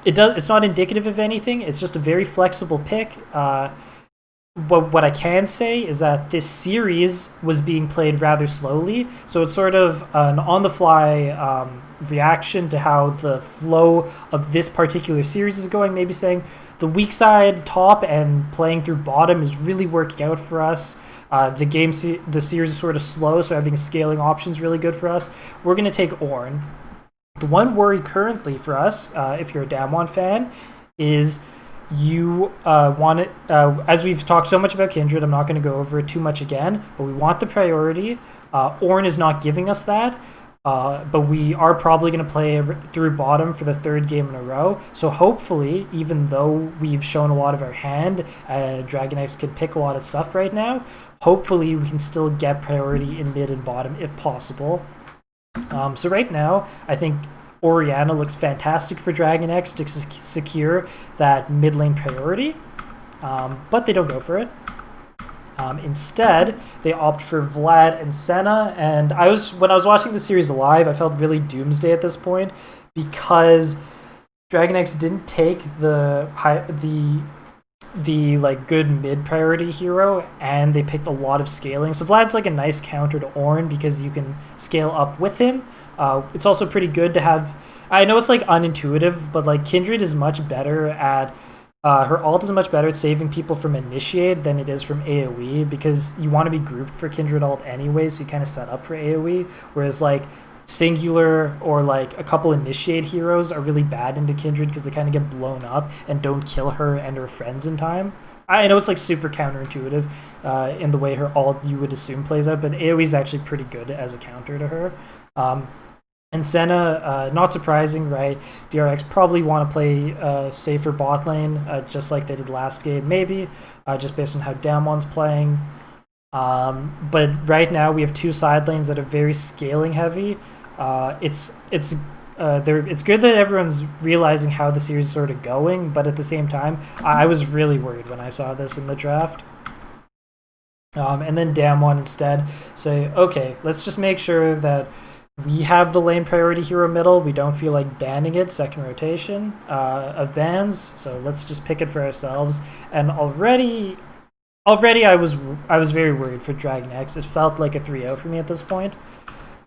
it's not indicative of anything. It's just a very flexible pick. But what I can say is that this series was being played rather slowly, so it's sort of an on-the-fly reaction to how the flow of this particular series is going. Maybe saying the weak side top and playing through bottom is really working out for us. The series is sort of slow, so having scaling options really good for us. We're going to take Ornn. The one worry currently for us, if you're a Damwon fan, is you want it, as we've talked so much about Kindred, I'm not going to go over it too much again, but we want the priority. Ornn is not giving us that, but we are probably going to play through bottom for the 3rd game in a row. So hopefully, even though we've shown a lot of our hand, Dragon X can pick a lot of stuff right now, hopefully we can still get priority in mid and bottom if possible. So right now, I think Orianna looks fantastic for Dragon X to secure that mid lane priority, but they don't go for it. Instead, they opt for Vlad and Senna, and when I was watching the series live, I felt really doomsday at this point because Dragon X didn't take the like good mid priority hero, and they picked a lot of scaling. So Vlad's like a nice counter to Ornn because you can scale up with him. It's also pretty good to have. I know it's like unintuitive, but like Kindred is much better at her ult is much better at saving people from initiate than it is from AoE, because you want to be grouped for Kindred ult anyway, so you kind of set up for AoE, whereas like Singular or like a couple initiate heroes are really bad into Kindred because they kind of get blown up and don't kill her and her friends in time. I know it's like super counterintuitive in the way her ult you would assume plays out, but AoE is actually pretty good as a counter to her. And Senna, not surprising, right? DRX probably want to play safer bot lane, just like they did last game, maybe, just based on how Damwon's playing. But right now we have 2 side lanes that are very scaling heavy. It's good that everyone's realizing how the series is sort of going, but at the same time, I was really worried when I saw this in the draft. And then Damwon instead say, okay, let's just make sure that we have the lane priority hero middle. We don't feel like banning it, 2nd rotation of bans, so let's just pick it for ourselves. And already I was very worried for Dragon X. It felt like a 3-0 for me at this point.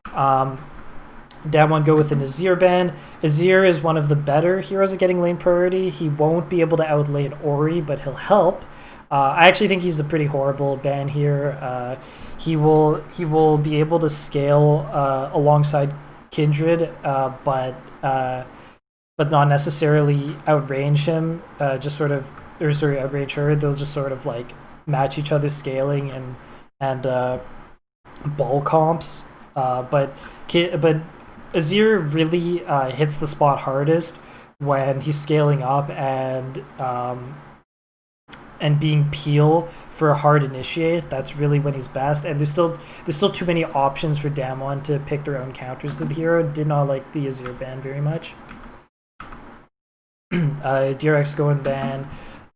Damwon go with an Azir ban. Azir is one of the better heroes at getting lane priority. He won't be able to outlane Ori, but he'll help. I actually think he's a pretty horrible ban here. He will be able to scale alongside Kindred, but not necessarily outrange him. Outrange her. They'll just sort of like match each other's scaling and ball comps. But Azir really hits the spot hardest when he's scaling up and and being peel for a hard initiate, that's really when he's best. And there's still too many options for Damwon to pick their own counters to the hero. Did not like the Azir ban very much. DRX go and ban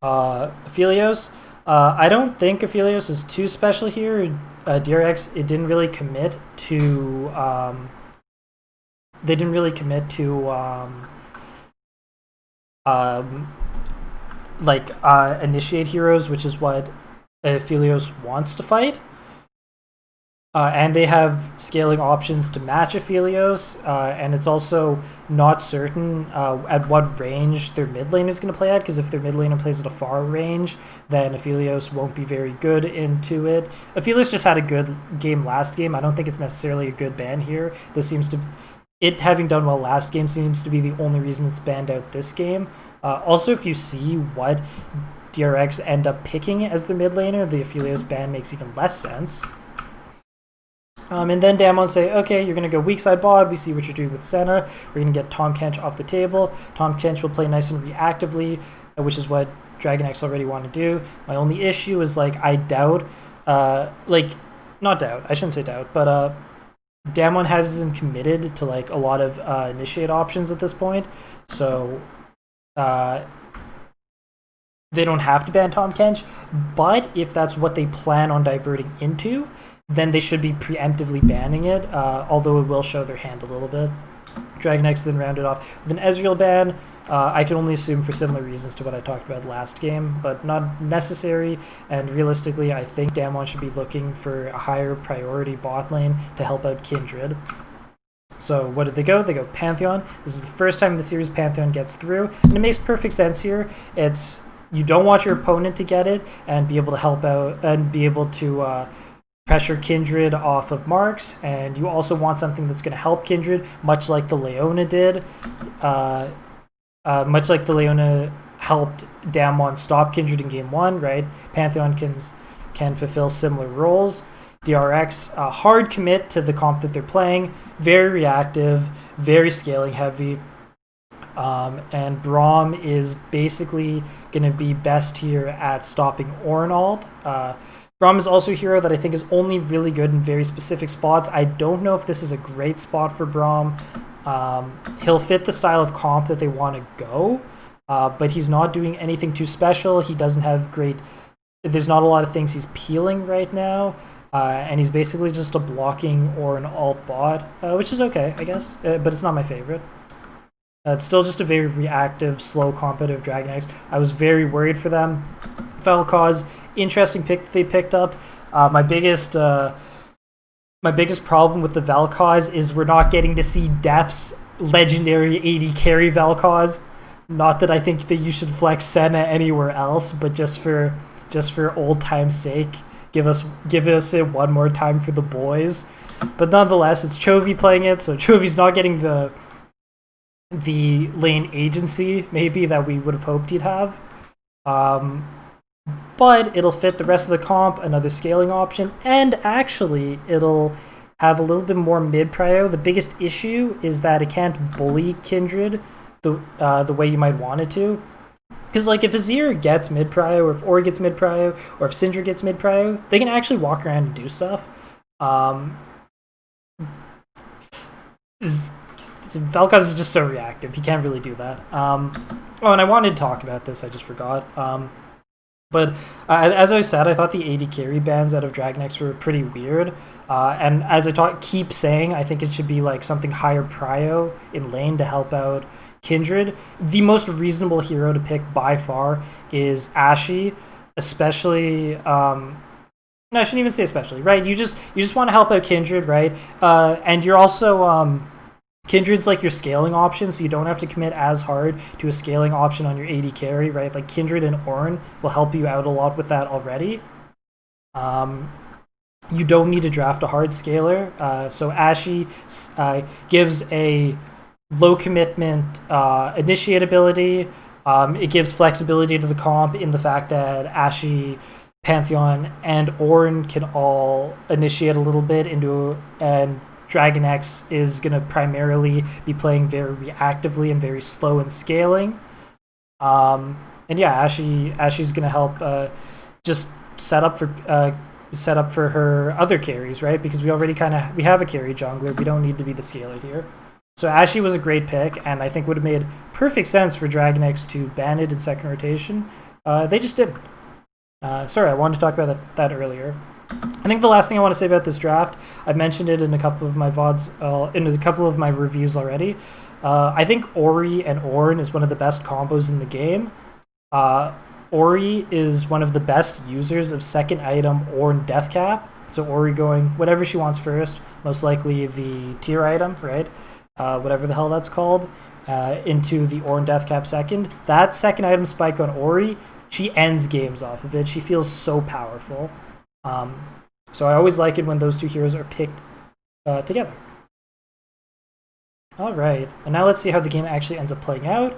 Aphelios. I don't think Aphelios is too special here. DRX, it didn't really commit to they didn't really commit to initiate heroes, which is what Aphelios wants to fight. And they have scaling options to match Aphelios, and it's also not certain at what range their mid lane is going to play at, because if their mid laner plays at a far range, then Aphelios won't be very good into it. Aphelios just had a good game last game. I don't think it's necessarily a good ban here. This seems to... It having done well last game seems to be the only reason it's banned out this game. Also, if you see what DRX end up picking as their mid laner, the Aphelios ban makes even less sense. And then Damwon say, okay, you're going to go weak side bot. We see what you're doing with Senna. We're going to get Tahm Kench off the table. Tahm Kench will play nice and reactively, which is what Dragon X already want to do. My only issue is, like, I doubt, not doubt, I shouldn't say doubt, but Damwon hasn't committed to, like, a lot of initiate options at this point. So they don't have to ban Tahm Kench. But if that's what they plan on diverting into, then they should be preemptively banning it, although it will show their hand a little bit. Dragon X then rounded off with an Ezreal ban. I can only assume for similar reasons to what I talked about last game, but not necessary. And realistically, I think Damwon should be looking for a higher priority bot lane to help out Kindred. So what did they go? They go Pantheon. This is the first time in the series Pantheon gets through, and it makes perfect sense here. It's you don't want your opponent to get it and be able to help out and be able to pressure Kindred off of marks, and you also want something that's going to help Kindred, much like the Leona did. Much like the Leona helped Damwon stop Kindred in game 1, right? Pantheon can fulfill similar roles. DRX, hard commit to the comp that they're playing, very reactive, very scaling heavy. And Braum is basically going to be best here at stopping Ornald. Braum is also a hero that I think is only really good in very specific spots. I don't know if this is a great spot for Braum. He'll fit the style of comp that they want to go, but he's not doing anything too special. He doesn't have great... There's not a lot of things he's peeling right now, and he's basically just a blocking or an alt bot, which is okay, I guess, but it's not my favorite. It's still just a very reactive, slow, competitive Dragon X. I was very worried for them. Vel'Koz, interesting pick that they picked up. My biggest problem with the Vel'Koz is we're not getting to see Def's legendary AD carry Vel'Koz. Not that I think that you should flex Senna anywhere else, but just for old time's sake, give us it one more time for the boys. But nonetheless, it's Chovy playing it, so Chovy's not getting the lane agency maybe that we would have hoped he'd have. But it'll fit the rest of the comp, another scaling option, and actually it'll have a little bit more mid-prio. The biggest issue is that it can't bully Kindred the way you might want it to. Because, like, if Azir gets mid-prio, or if Ori gets mid-prio, or if Syndra gets mid-prio, they can actually walk around and do stuff. Vel'Koz is just so reactive. He can't really do that. Oh, and I wanted to talk about this. I just forgot. But as I said, I thought the AD carry bans out of Dragon X were pretty weird. And as I keep saying, I think it should be like something higher prio in lane to help out Kindred. The most reasonable hero to pick by far is Ashe, especially... no, I shouldn't even say especially, right? You just want to help out Kindred, right? And you're also... Kindred's like your scaling option, so you don't have to commit as hard to a scaling option on your AD carry, right? Like Kindred and Ornn will help you out a lot with that already. You don't need to draft a hard scaler. So Ashe gives a low commitment initiate ability. It gives flexibility to the comp in the fact that Ashe, Pantheon, and Ornn can all initiate a little bit into and Dragon X is going to primarily be playing very reactively and very slow in scaling. And yeah, Ashe's gonna help just set up for her other carries, right? Because we already we have a carry jungler. We don't need to be the scaler here. So Ashe was a great pick, and I think would have made perfect sense for Dragon X to ban it in second rotation. They just didn't. Sorry, I wanted to talk about that earlier. I think the last thing I want to say about this draft, I've mentioned it in a couple of my VODs, in a couple of my reviews already. I think Ori and Ornn is one of the best combos in the game. Ori is one of the best users of second item Ornn death cap. So Ori going whatever she wants first, most likely the tier item, right? Whatever the hell that's called, into the Ornn death cap second. That second item spike on Ori, she ends games off of it. She feels so powerful. So I always like it when those two heroes are picked together. All right, and now let's see how the game actually ends up playing out.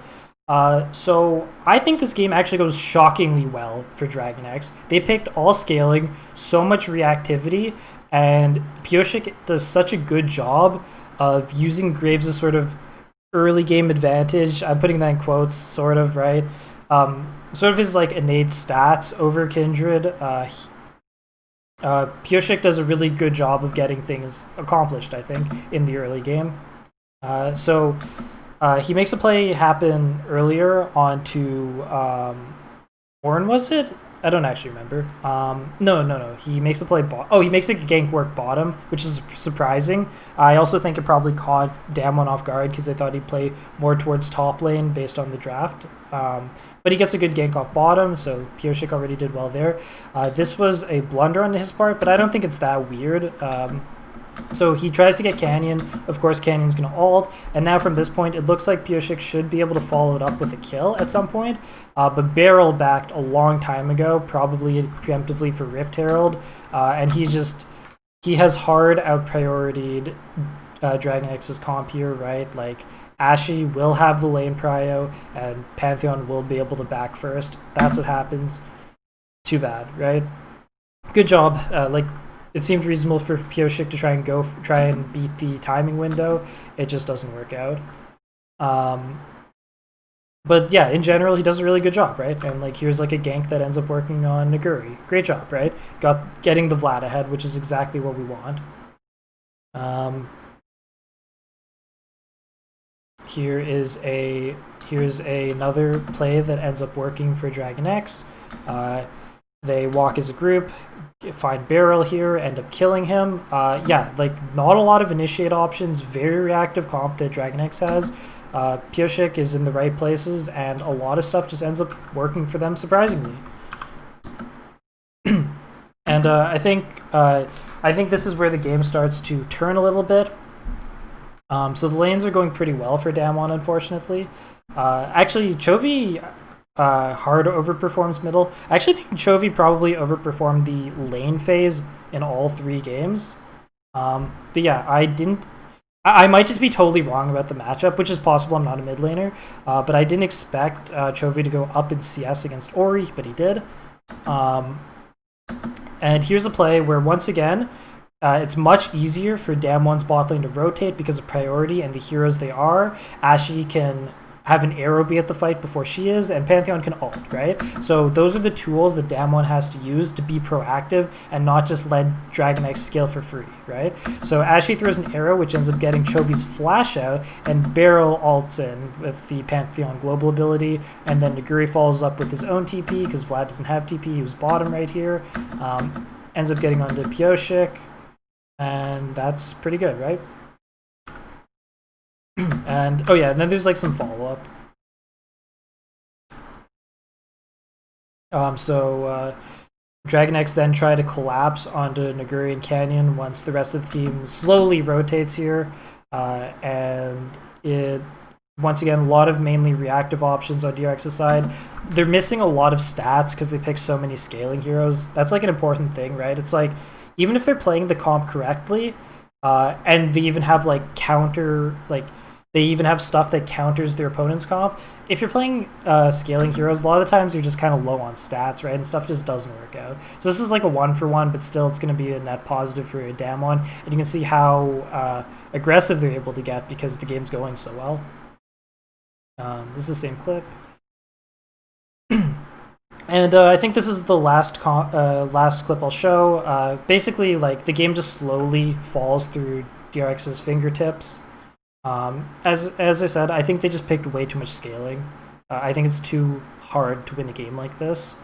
So I think this game actually goes shockingly well for Dragon X. They picked all scaling, so much reactivity, and Pyosik does such a good job of using Graves' sort of early game advantage. I'm putting that in quotes, sort of, right? Sort of his like innate stats over Kindred. Pyosik does a really good job of getting things accomplished, I think, in the early game. So he makes a play happen earlier onto Ornn, was it? I don't actually remember. No. He makes a play. He makes a gank work bottom, which is surprising. I also think it probably caught Damwon off guard because they thought he'd play more towards top lane based on the draft. But he gets a good gank off bottom, so Pyosik already did well there. This was a blunder on his part, but I don't think it's that weird. So he tries to get Canyon. Of course, Canyon's going to ult. And now from this point, it looks like Pyosik should be able to follow it up with a kill at some point. But Beryl backed a long time ago, probably preemptively for Rift Herald. And he has hard out-prioritied Dragon X's comp here, right? Like, Ashe will have the lane prio, and Pantheon will be able to back first. That's what happens. Too bad, right? Good job. It seemed reasonable for Pyosik to try and beat the timing window. It just doesn't work out. But yeah, in general, he does a really good job, right? And like here's like a gank that ends up working on Naguri. Great job, right? Getting the Vlad ahead, which is exactly what we want. Here's another play that ends up working for Dragon X. They walk as a group, find Beryl here, end up killing him. Yeah, like not a lot of initiate options, very reactive comp that Dragon X has. Pyosik is in the right places, and a lot of stuff just ends up working for them surprisingly. And I think this is where the game starts to turn a little bit. So the lanes are going pretty well for Damwon, unfortunately. Actually, Chovy hard overperforms middle. I actually think Chovy probably overperformed the lane phase in all 3 games. But yeah, I might just be totally wrong about the matchup, which is possible. I'm not a mid laner. But I didn't expect Chovy to go up in CS against Ori, but he did. And here's a play where, once again, it's much easier for Damwon's bot lane to rotate because of priority and the heroes they are. Ashe can have an arrow be at the fight before she is, and Pantheon can ult, right? So those are the tools that Damwon has to use to be proactive and not just let Dragon X scale for free, right? So Ashe throws an arrow, which ends up getting Chovy's flash out, and Beryl ults in with the Pantheon global ability, and then Naguri follows up with his own TP, because Vlad doesn't have TP, he was bottom right here. Ends up getting onto Pyosik, and that's pretty good, right? And oh yeah, and then there's like some follow-up. Dragon X then try to collapse onto Naguri and Canyon once the rest of the team slowly rotates here, and it once again a lot of mainly reactive options on DRX's side. They're missing a lot of stats because they pick so many scaling heroes. That's like an important thing, right? It's like even if they're playing the comp correctly, and they even have like they even have stuff that counters their opponent's comp. If you're playing scaling heroes, a lot of the times you're just kind of low on stats, right? And stuff just doesn't work out. So this is like a 1-for-1, but still it's going to be a net positive for Damwon. And you can see how aggressive they're able to get because the game's going so well. This is the same clip. And I think this is the last clip I'll show. Basically, like the game just slowly falls through DRX's fingertips. As I said, I think they just picked way too much scaling. I think it's too hard to win a game like this.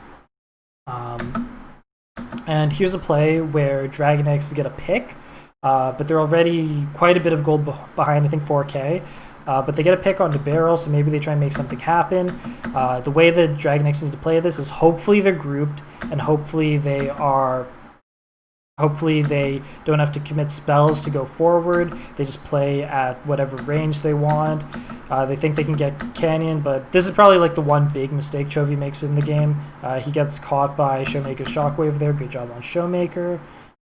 And here's a play where Dragon X get a pick, but they're already quite a bit of gold behind, I think 4K. But they get a pick on the barrel, so maybe they try and make something happen. The way the Dragon X need to play this is hopefully they're grouped, and hopefully they don't have to commit spells to go forward. They just play at whatever range they want. They think they can get Canyon, but this is probably like the one big mistake Chovy makes in the game. He gets caught by Showmaker's Shockwave there. Good job on Showmaker.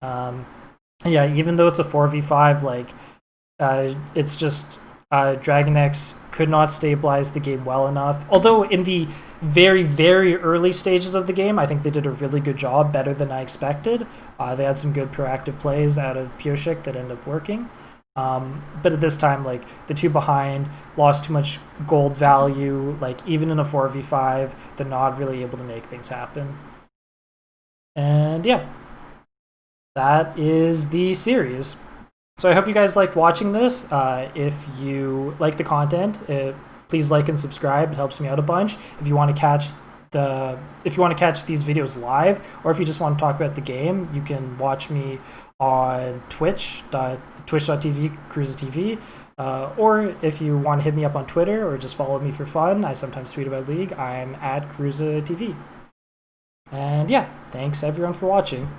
Yeah, even though it's a 4v5, like it's just Dragon X could not stabilize the game well enough. Although in the very, very early stages of the game, I think they did a really good job, better than I expected. They had some good proactive plays out of Pioshik that ended up working. But at this time, like the two behind lost too much gold value. Like even in a 4v5, they're not really able to make things happen. And yeah, that is the series. So I hope you guys liked watching this. If you like the content, please like and subscribe. It helps me out a bunch. If you want to catch these videos live, or if you just want to talk about the game, you can watch me on twitch.tv, KruzaTV. Or if you want to hit me up on Twitter or just follow me for fun, I sometimes tweet about League. I'm at KruzaTV. And yeah, thanks everyone for watching.